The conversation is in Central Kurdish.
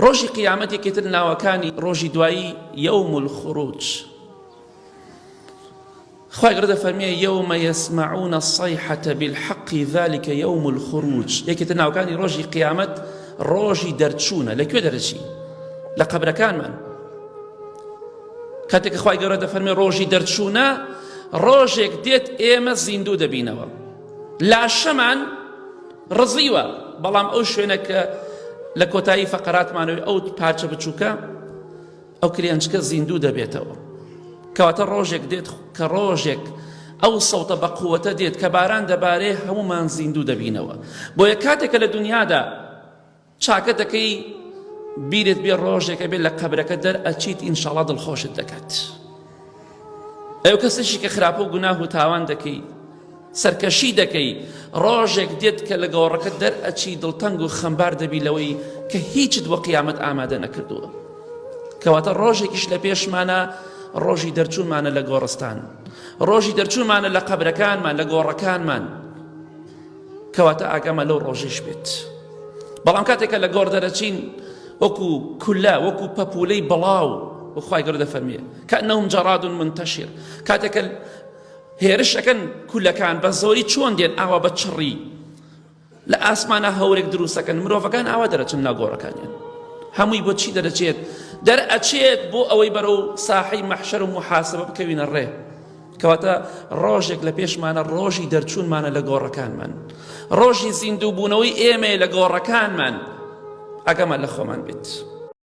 ڕۆژی قیامەتێکی تر ناوەکانی ڕۆژی دوایی یەوم الخروج. خوای گەورە دەفەرمێ یەومە یەسمعون الصەیحەة بالحەق ذلك یەوم الخروج. یەکێتر ناوەکانی ڕۆژی قیامەت ڕۆژی دەرچوونە. لەکوێ دەرەچی؟ لە قەبرەکانمان. کاتێک خوای گەورە دەفەرمێ ڕۆژی دەرچوونە، ڕۆژێک دێت ئێمە زیندوو دەبینەوە، لاشەمان ڕزیوە، بەڵام ئەو شوێنە کە لە کۆتایی فەقەراتمانەوەی ئەو پارچە بچووکە ئەو کریانچکە زیندوو دەبێتەوە. کەواتە ڕۆژێک دێت کە ڕۆژێک ئەو سەوتە بە قووەتە دێت کە باران دەبارێ، هەمومان زیندوو دەبینەوە. بۆیە کاتێکە لە دنیادا چاکە دەکەی بیرت بێ ڕۆژێکە بێت لە قەبرەکە دەرئەچیت ئینشاڵڵا دڵخۆشت دەکات. ئەو کەسێکی کە خراپە و گوناه و تاوان دەکەی، سەرکەشی دەکەی، ڕۆژێک دێت کە لە گەوەڕەکە دەرئەچی دڵتەنگ و خەمبار دەبی لەوەی کە هیچت بۆ قیامەت ئامادە نەکردووە. کەواتە ڕۆژێکیش لە پێشمانە ڕۆژی دەرچوونمانە لە گۆڕستان، ڕۆژی دەرچوونمانە لە قەبرەکانمان، لە گۆڕەکانمان. کەواتە ئاگامە لەو ڕۆژەش بێت. بەڵام کاتێکە لە گۆڕ دەرەچین وەکو کولە، وەکو پەپولەی بڵاو، وخوای گەورە دەفەرمێ کەئەنەهم جەراد منتەشر. کاتێکە هێرشەکەن کولەکان بە زۆری چۆن دێن ئاوا بە چڕی لە ئاسمانە هەورێک دروستەکەن، مرۆڤەکان ئاوا دەرەچن ناگۆڕەکانیان. هەمووی بۆ چی دەرەچێت؟ دەرئەچێت بۆ ئەوەی بەرەو ساحەی مەحشەر و محاسبە بکەوینە ڕێ. کەواتە ڕۆژێک لە پێشمانە ڕۆژی دەرچوونمانە لە گۆڕەکانمان، ڕۆژی زیندوو بوونەوەی ئێمە لە گۆڕەکانمان. ئەگەمان لە خۆمان بێت.